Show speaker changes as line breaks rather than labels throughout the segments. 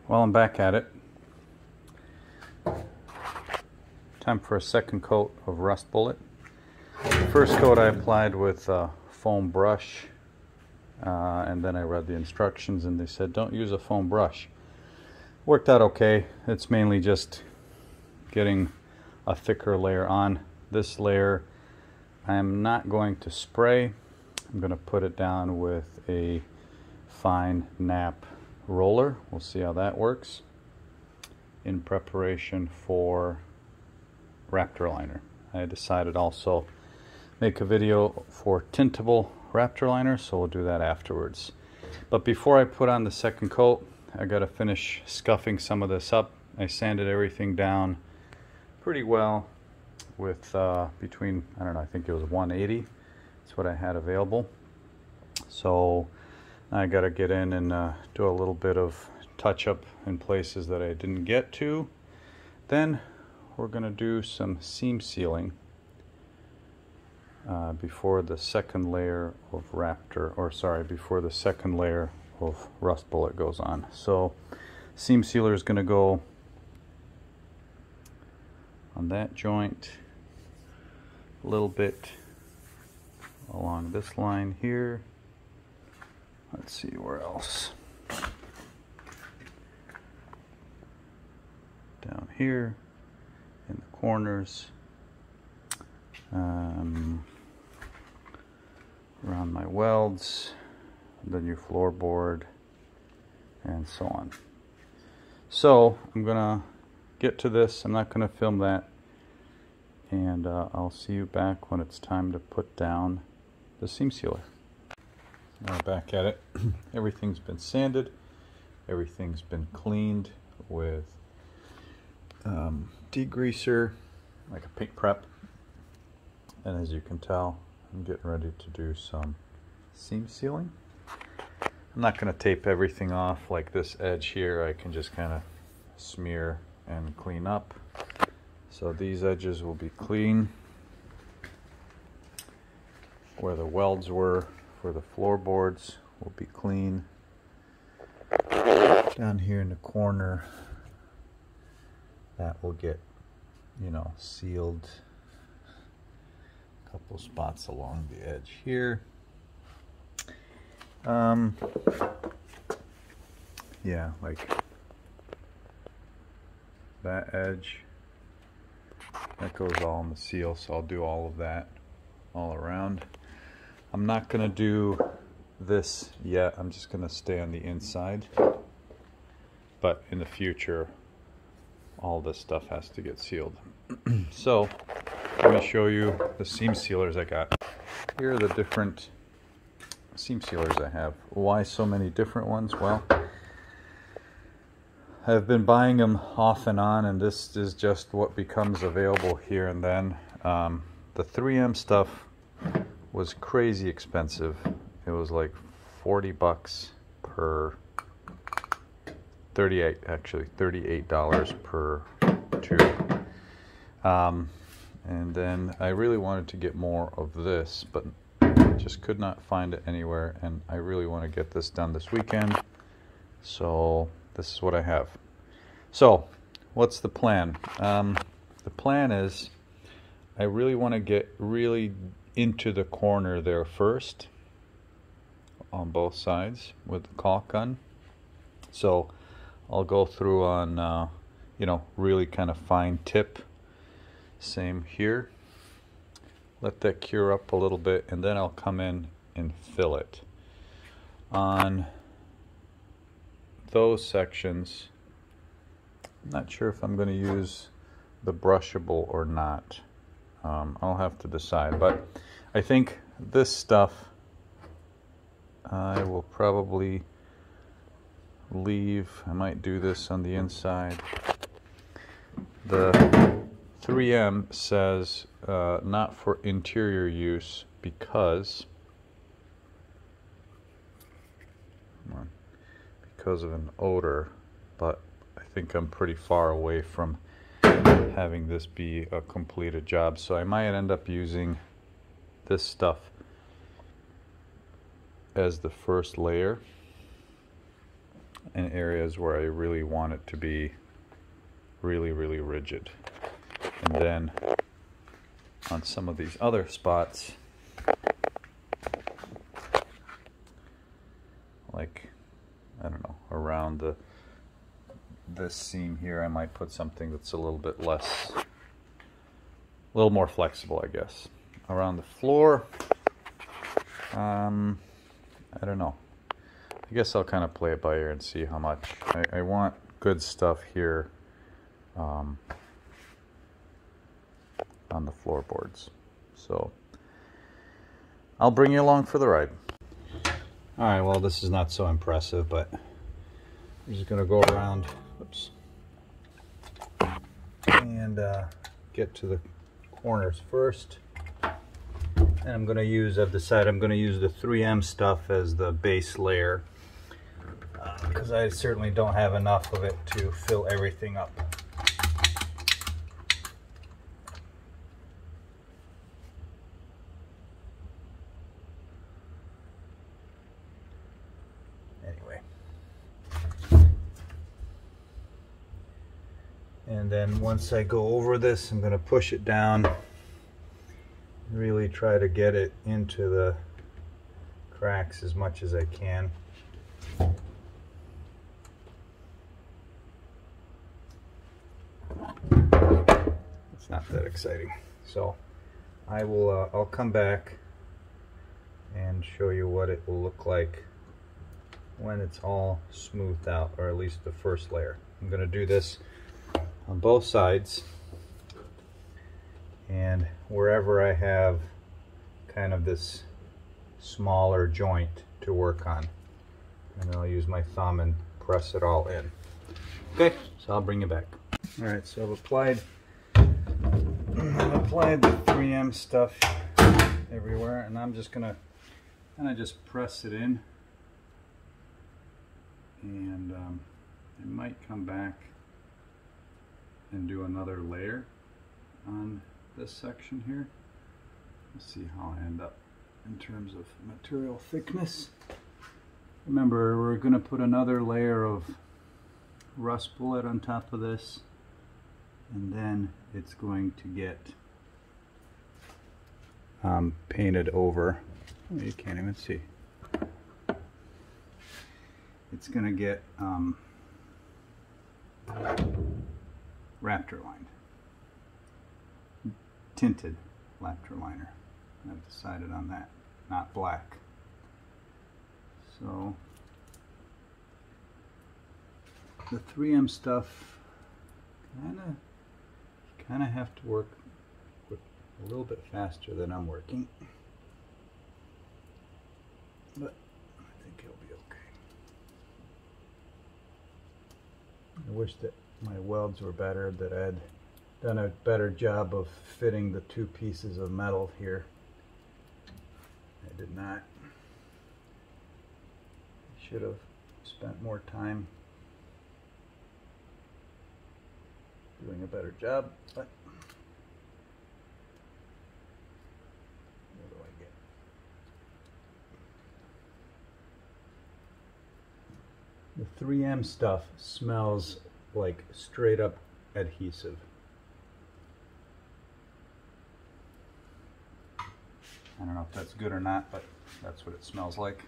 Well, I'm back at it. Time for a second coat of Rust Bullet. The first coat I applied with a foam brush, and then I read the instructions and they said don't use a foam brush. Worked out okay. It's mainly just getting a thicker layer on. This layer I'm not going to spray. I'm going to put it down with a fine nap roller. We'll see how that works in preparation for Raptor Liner. I decided also make a video for Tintable Raptor Liner, so we'll do that afterwards. But before I put on the second coat, I got to finish scuffing some of this up. I sanded everything down pretty well with between, I don't know, I think it was 180. That's what I had available. So I got to get in and do a little bit of touch-up in places that I didn't get to. Then we're going to do some seam sealing before the second layer of before the second layer of Rust Bullet goes on. So seam sealer is going to go on that joint, a little bit along this line here. Let's see where else. Down here in the corners, around my welds, the new floorboard, and so on. So I'm gonna get to this. I'm not gonna film that, and I'll see you back when it's time to put down the seam sealer. Now back at it. Everything's been sanded, everything's been cleaned with degreaser, like a paint prep, and as you can tell, I'm getting ready to do some seam sealing. I'm not going to tape everything off like this edge here. I can just kind of smear and clean up. So these edges will be clean. Where the welds were for the floorboards will be clean. Down here in the corner, that will get, you know, sealed. A couple spots along the edge here. Yeah, like that edge, that goes all in the seal, so I'll do all of that all around. I'm not going to do this yet. I'm just going to stay on the inside. But in the future, all this stuff has to get sealed. So, let me show you the seam sealers I got. Here are the different seam sealers I have. Why so many different ones? Well, I've been buying them off and on, and this is just what becomes available here and then. The 3M stuff was crazy expensive. It was like 40 bucks per, $38 per tube. And then I really wanted to get more of this, but just could not find it anywhere, and I really want to get this done this weekend. So this is what I have. So what's the plan? The plan is I really want to get really into the corner there first on both sides with the caulk gun. So I'll go through on you know, really kind of fine tip. Same here. Let that cure up a little bit, and then I'll come in and fill it. On those sections, I'm not sure if I'm going to use the brushable or not. I'll have to decide, but I think this stuff I will probably leave. I might do this on the inside. The 3M says not for interior use because of an odor, but I think I'm pretty far away from having this be a completed job, so I might end up using this stuff as the first layer. in areas where I really want it to be really rigid. And then on some of these other spots, like, I don't know, around this seam here, I might put something that's a little bit less, a little more flexible, I guess. Around the floor, I don't know. I guess I'll kind of play it by ear and see how much. I want good stuff here on the floorboards. So I'll bring you along for the ride. Alright, well, this is not so impressive, but I'm just going to go around, oops, and get to the corners first. And I'm going to use, I've decided I'm going to use the 3M stuff as the base layer, because I certainly don't have enough of it to fill everything up. Anyway. And then once I go over this, I'm going to push it down, really try to get it into the cracks as much as I can. It's not that exciting. So I will I'll come back and show you what it will look like when it's all smoothed out, or at least the first layer. I'm going to do this on both sides, and wherever I have kind of this smaller joint to work on, and I'll use my thumb and press it all in. Okay, so I'll bring you back. All right, so I've applied the 3M stuff everywhere, and I'm just gonna kind of just press it in, and I might come back and do another layer on this section here. Let's see how I end up in terms of material thickness. Remember, we're going to put another layer of rust bullet on top of this, and then it's going to get painted over. Oh, you can't even see. It's going to get Raptor lined. Tinted Raptor Liner. I've decided on that, not black. So the 3M stuff kind of have to work with a little bit faster than I'm working, but I think it'll be okay. I wish that my welds were better, that I'd done a better job of fitting the two pieces of metal here. I did not. Should have spent more time doing a better job, but what do I get? The 3M stuff smells like straight up adhesive. I don't know if that's good or not, but that's what it smells like.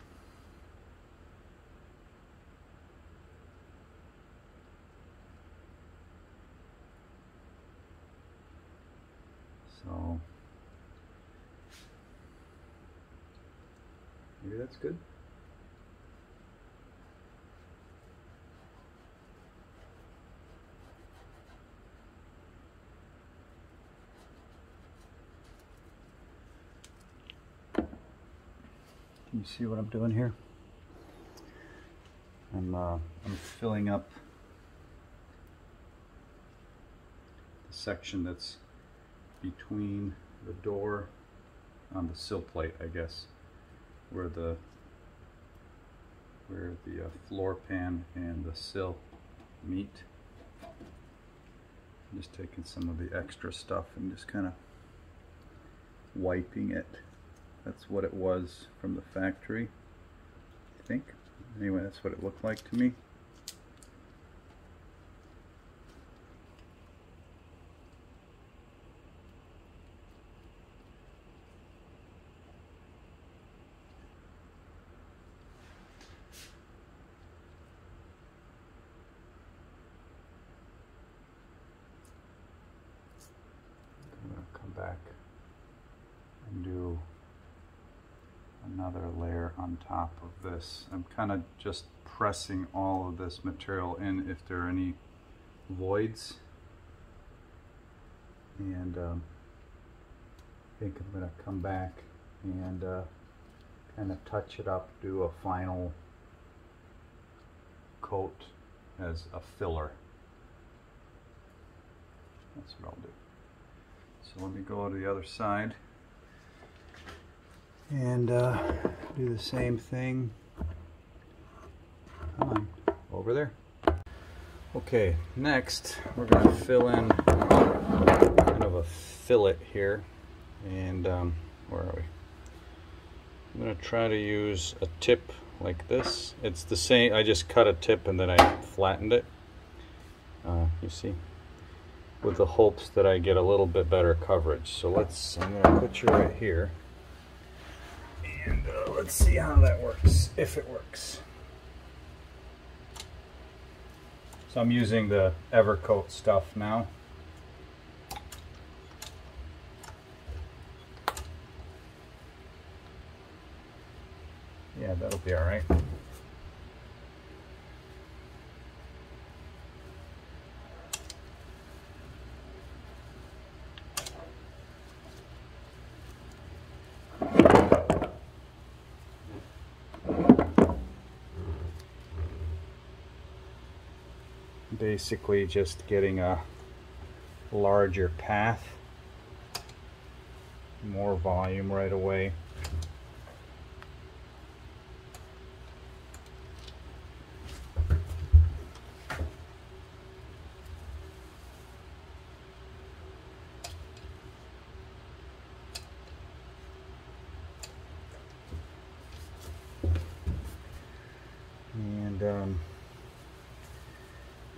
So maybe that's good. Can you see what I'm doing here? I'm filling up the section that's between the door on the sill plate, I guess, where the floor pan and the sill meet. I'm just taking some of the extra stuff and just kind of wiping it. That's what it was from the factory, I think. Anyway, that's what it looked like to me. on top of this. I'm kind of just pressing all of this material in if there are any voids. And I think I'm going to come back and kind of touch it up, do a final coat as a filler. That's what I'll do. So let me go to the other side and do the same thing. Come on, over there. Okay, next we're going to fill in kind of a fillet here, and where are we? I'm going to try to use a tip like this. It's the same, I just cut a tip and then I flattened it, you see, with the hopes that I get a little bit better coverage. So I'm going to put you right here, and let's see how that works, if it works. So I'm using the Evercoat stuff now. Yeah, that'll be all right. Basically just getting a larger path, more volume right away. And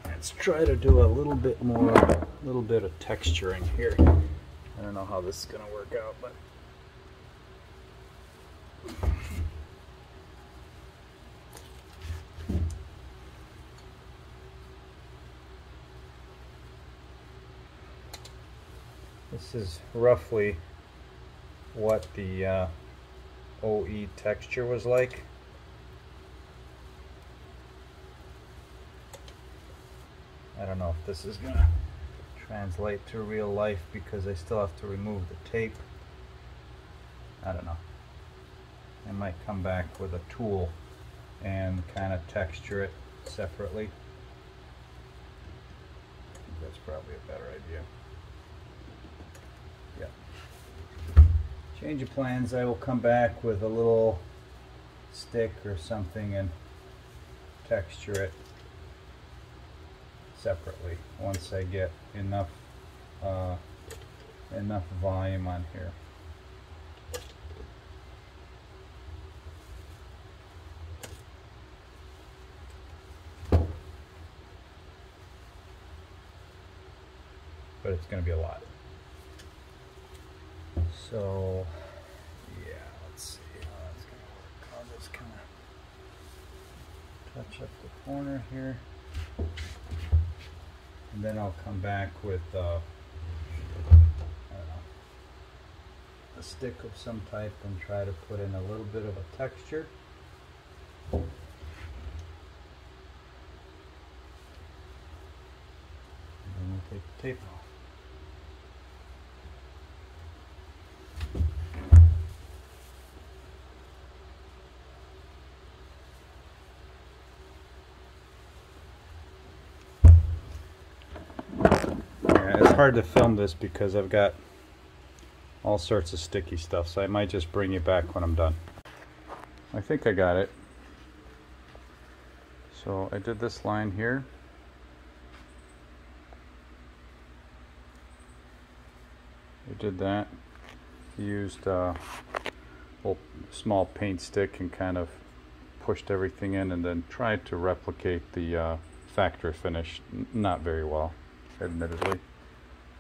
let's try to do a little bit of texturing here. I don't know how this is going to work out, but this is roughly what the OE texture was like. I don't know if this is going to translate to real life because I still have to remove the tape. I don't know. I might come back with a tool and kind of texture it separately. I think that's probably a better idea. Yeah. Change of plans. I will come back with a little stick or something and texture it separately once I get enough volume on here. But it's going to be a lot. So yeah, let's see how that's going to work. I'll just kind of touch up the corner here. And then I'll come back with I don't know, a stick of some type and try to put in a little bit of a texture. And then we'll take the tape off. It's hard to film this because I've got all sorts of sticky stuff, so I might just bring you back when I'm done. I think I got it. So I did this line here. I did that. Used a little small paint stick and kind of pushed everything in and then tried to replicate the factory finish. Not very well, admittedly,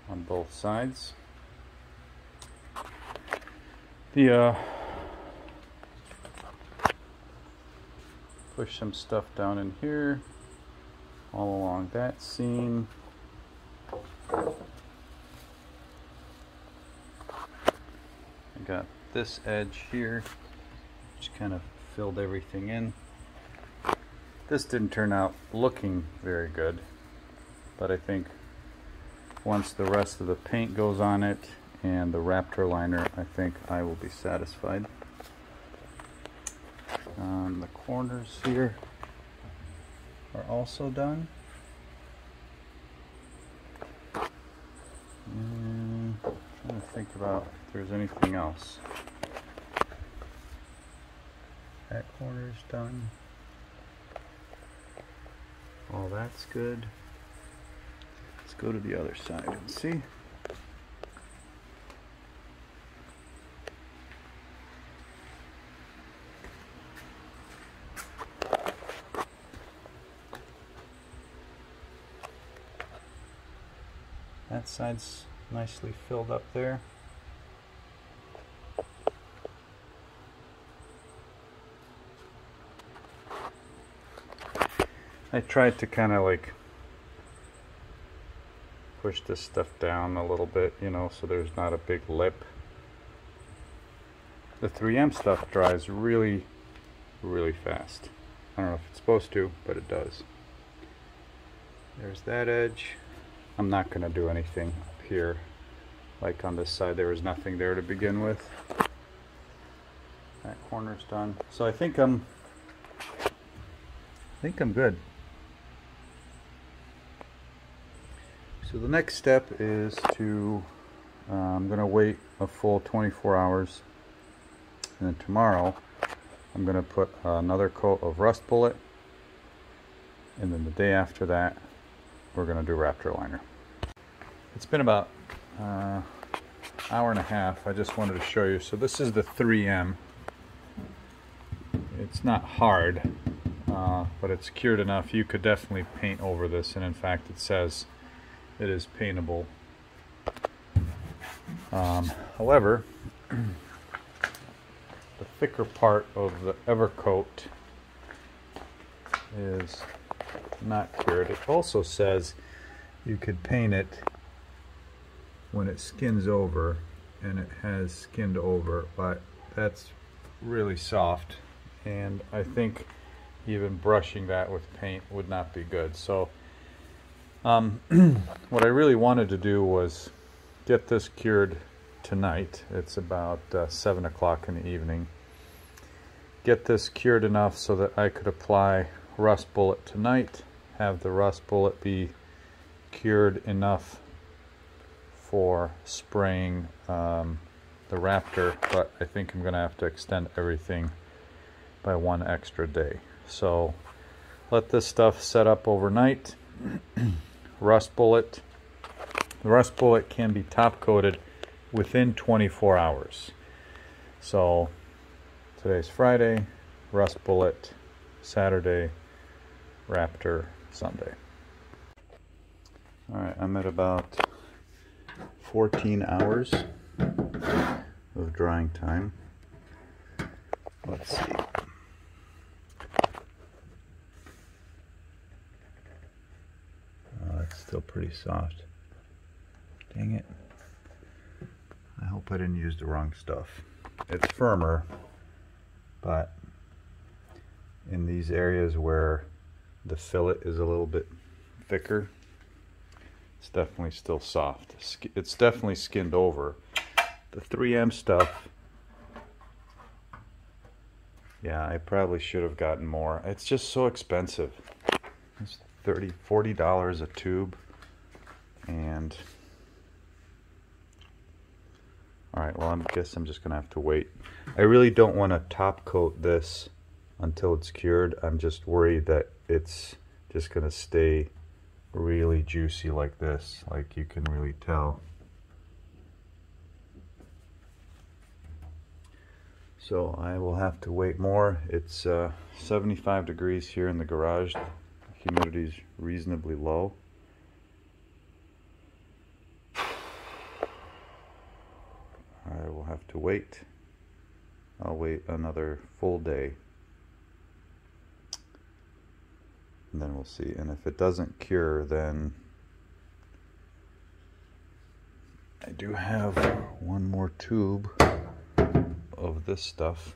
on both sides. Push some stuff down in here, all along that seam. I got this edge here, which kind of filled everything in. This didn't turn out looking very good, but I think once the rest of the paint goes on it and the Raptor liner, I think I will be satisfied. The corners here are also done. And I'm trying to think about if there's anything else. That corner's done. All that's good. Let's go to the other side and see. That side's nicely filled up there. I tried to kind of like push this stuff down a little bit, you know, so there's not a big lip. The 3M stuff dries really, really fast. I don't know if it's supposed to, but it does. There's that edge. I'm not going to do anything up here. Like on this side, there was nothing there to begin with. That corner's done. So I think I'm good. So the next step is to, I'm going to wait a full 24 hours. And then tomorrow, I'm going to put another coat of Rust Bullet. And then the day after that, we're going to do Raptor Liner. It's been about hour and a half. I just wanted to show you. So this is the 3M. It's not hard, but it's cured enough. You could definitely paint over this, and in fact it says it is paintable. However, the thicker part of the Evercoat is not cured. It also says you could paint it when it skins over, and it has skinned over, but that's really soft, and I think even brushing that with paint would not be good. So what I really wanted to do was get this cured tonight. It's about 7 o'clock in the evening. Get this cured enough so that I could apply Rust Bullet tonight, have the Rust Bullet be cured enough for spraying the Raptor, but I think I'm going to have to extend everything by one extra day. So let this stuff set up overnight. Rust Bullet. The Rust Bullet can be top coated within 24 hours. So today's Friday, Rust Bullet Saturday, Raptor Sunday. Alright, I'm at about 14 hours of drying time. Let's see. Oh, it's still pretty soft. Dang it. I hope I didn't use the wrong stuff. It's firmer, but in these areas where the fillet is a little bit thicker, it's definitely still soft. It's definitely skinned over. The 3M stuff, yeah, I probably should have gotten more. It's just so expensive. It's $40 a tube. And alright, well, I guess I'm just gonna have to wait. I really don't want to top coat this until it's cured. I'm just worried that it's just gonna stay really juicy like this, like you can really tell. So I will have to wait more. It's 75 degrees here in the garage. Humidity is reasonably low. I will have to wait. I'll wait another full day, and then we'll see. And if it doesn't cure, then I do have one more tube of this stuff,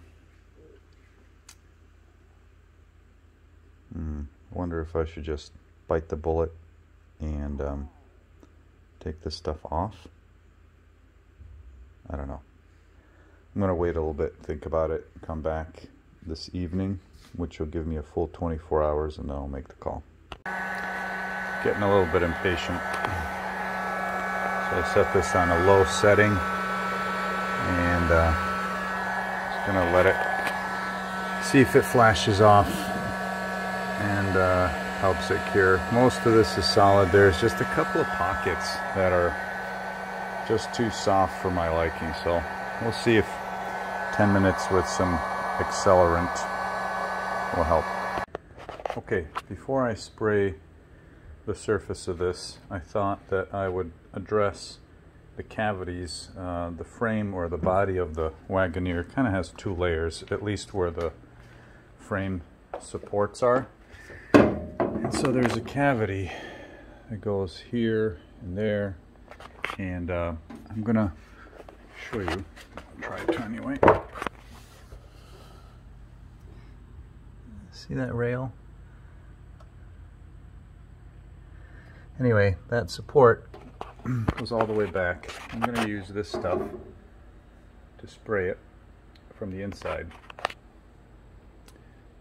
Wonder if I should just bite the bullet and take this stuff off. I don't know. I'm gonna wait a little bit, think about it, come back this evening, which will give me a full 24 hours, and then I'll make the call. Getting a little bit impatient. So I set this on a low setting, and just gonna let it see if it flashes off and helps it cure. Most of this is solid. There's just a couple of pockets that are just too soft for my liking, so we'll see if 10 minutes with some accelerant will help. Okay, before I spray the surface of this, I thought that I would address the cavities. The frame or the body of the Wagoneer kind of has two layers, at least where the frame supports are. And so there's a cavity that goes here and there, and I'm gonna show you. I'll try it anyway. See that rail? Anyway, that support goes all the way back. I'm going to use this stuff to spray it from the inside.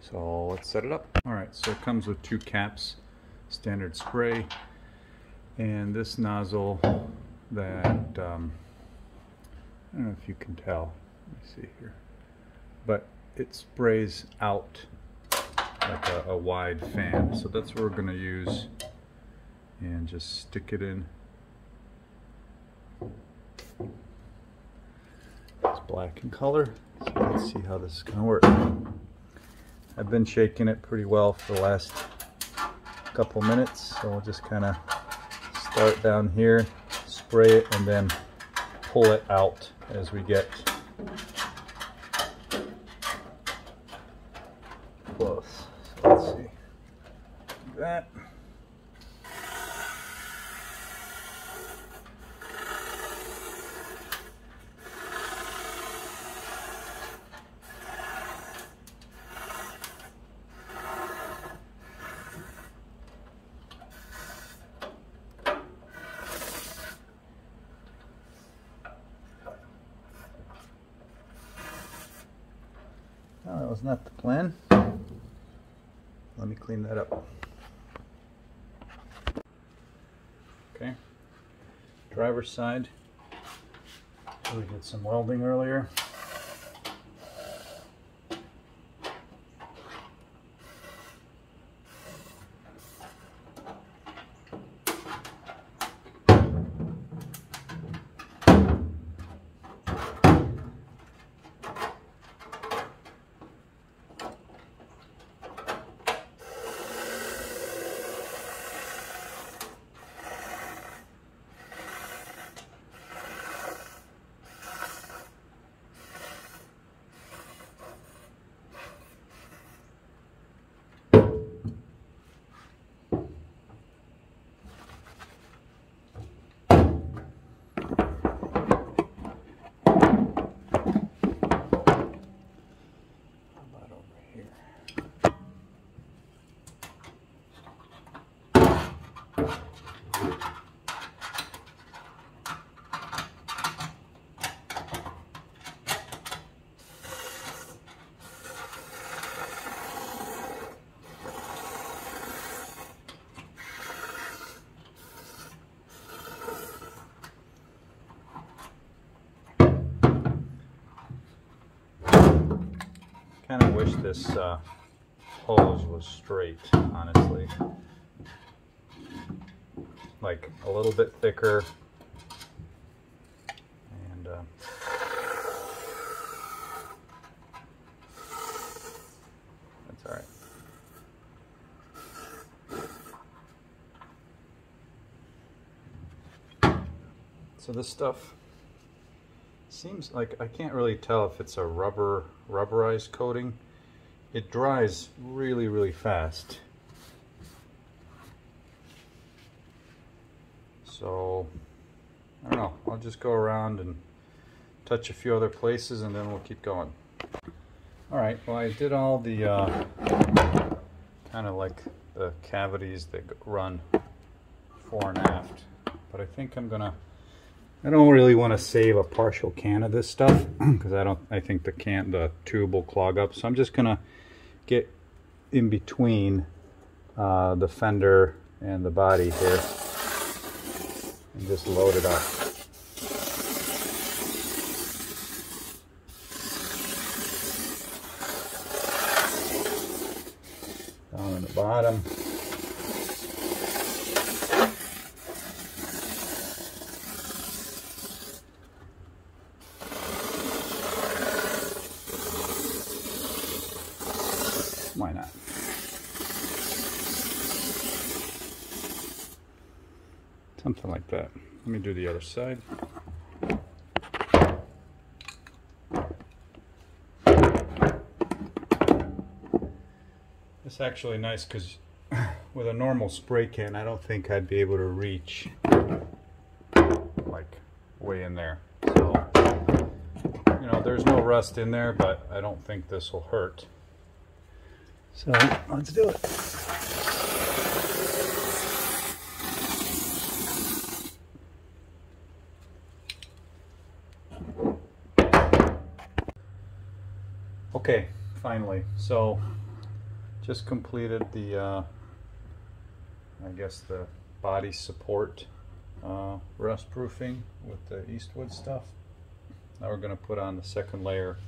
So let's set it up. Alright, so it comes with two caps, standard spray, and this nozzle that, I don't know if you can tell, let me see here, but it sprays out like a wide fan. So that's what we're going to use, and just stick it in. It's black in color, so let's see how this is going to work. I've been shaking it pretty well for the last couple minutes, so we'll just kind of start down here, spray it, and then pull it out as we get close. So let's see. Like that. Oh, that was not the plan. Let me clean that up. Okay, driver's side. We did some welding earlier. Kind of wish this hose was straight, honestly. Like a little bit thicker, and that's all right. So this stuff seems like, I can't really tell if it's a rubberized coating. It dries really, really fast. So, I don't know, I'll just go around and touch a few other places and then we'll keep going. Alright, well I did all the kind of like the cavities that run fore and aft. But I think I don't really want to save a partial can of this stuff because I think the tube will clog up. So I'm just gonna get in between the fender and the body here and just load it up. Down on the bottom. Why not? Something like that. Let me do the other side. It's actually nice because with a normal spray can, I don't think I'd be able to reach like way in there. So, you know, there's no rust in there, but I don't think this will hurt. So let's do it. Okay, finally. So just completed the I guess the body support rust proofing with the Eastwood stuff. Now we're going to put on the second layer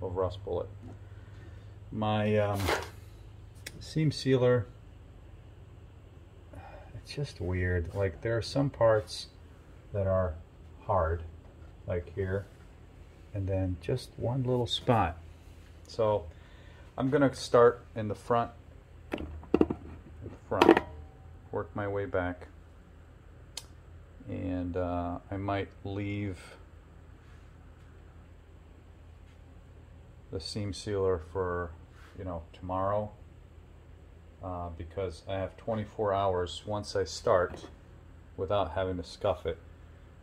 of rust bullet. My seam sealer, it's just weird. Like, there are some parts that are hard, like here, and then just one little spot. So I'm gonna start in the front, work my way back, and I might leave the seam sealer for, you know, tomorrow, because I have 24 hours once I start without having to scuff it.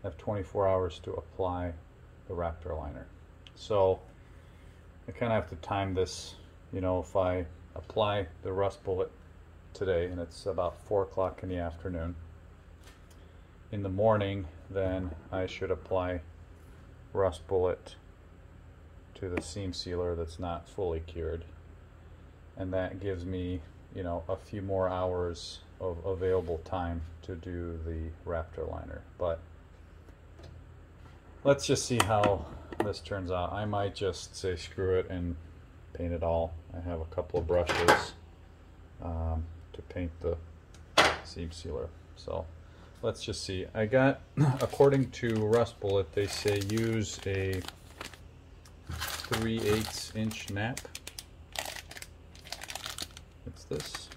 I have 24 hours to apply the Raptor Liner. So I kind of have to time this. You know, if I apply the rust bullet today and it's about 4 o'clock in the afternoon, in the morning then I should apply rust bullet to the seam sealer that's not fully cured, and that gives me, you know, a few more hours of available time to do the Raptor Liner. But let's just see how this turns out. I might just say screw it and paint it all. I have a couple of brushes to paint the seam sealer, so let's just see. I got, according to Rust Bullet, they say use a 3/8 inch nap. It's this.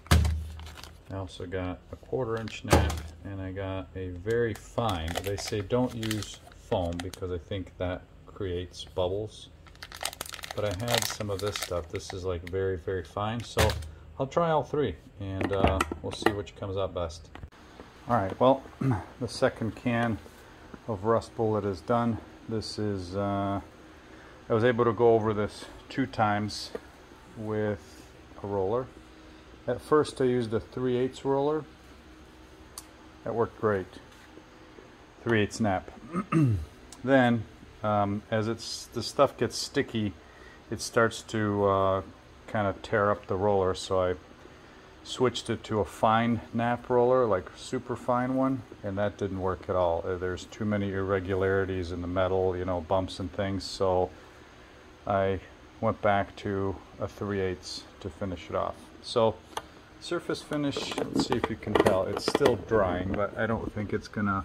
I also got a 1/4 inch nap, and I got a very fine. They say don't use foam because I think that creates bubbles, but I had some of this stuff. This is like very, very fine, so I'll try all three and we'll see which comes out best. Alright, well, the second can of Rust Bullet is done. This is I was able to go over this 2 times with a roller. At first I used a 3/8 roller. That worked great. 3/8 snap. Then as the stuff gets sticky, it starts to kind of tear up the roller, so I switched it to a fine nap roller, like super fine one, and that didn't work at all. There's too many irregularities in the metal, you know, bumps and things, so I went back to a 3/8 to finish it off. So surface finish, let's see if you can tell, it's still drying, but I don't think it's gonna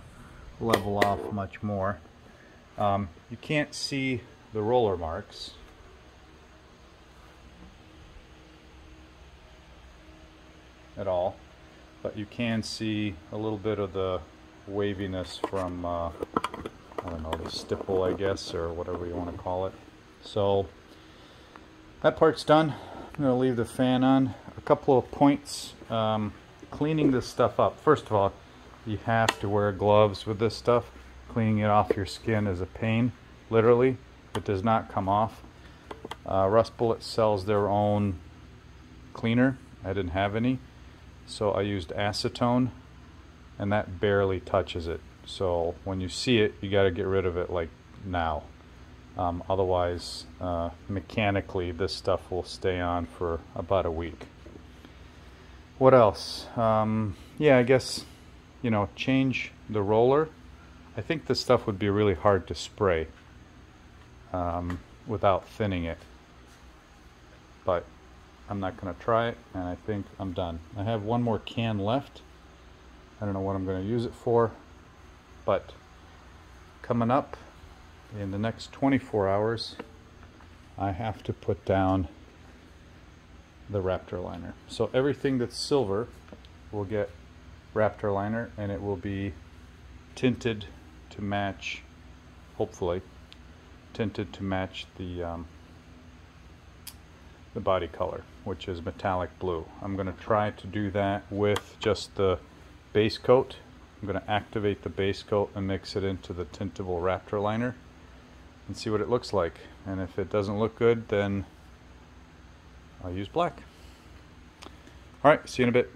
level off much more. You can't see the roller marks. At all, but you can see a little bit of the waviness from I don't know, the stipple, I guess, or whatever you want to call it. So that part's done. I'm going to leave the fan on. A couple of points. Cleaning this stuff up. First of all, you have to wear gloves with this stuff. Cleaning it off your skin is a pain, literally. It does not come off. Rust Bullet sells their own cleaner. I didn't have any, so I used acetone, and that barely touches it. So when you see it, you got to get rid of it like now. Otherwise, mechanically, this stuff will stay on for about a week. What else? Yeah, I guess, you know, change the roller. I think this stuff would be really hard to spray without thinning it. But I'm not going to try it, and I think I'm done. I have one more can left. I don't know what I'm going to use it for, but coming up in the next 24 hours, I have to put down the Raptor Liner. So everything that's silver will get Raptor Liner, and it will be tinted to match, hopefully, tinted to match the body color, which is metallic blue. I'm going to try to do that with just the base coat. I'm going to activate the base coat and mix it into the Tintable Raptor Liner and see what it looks like. And if it doesn't look good, then I'll use black. Alright, see you in a bit.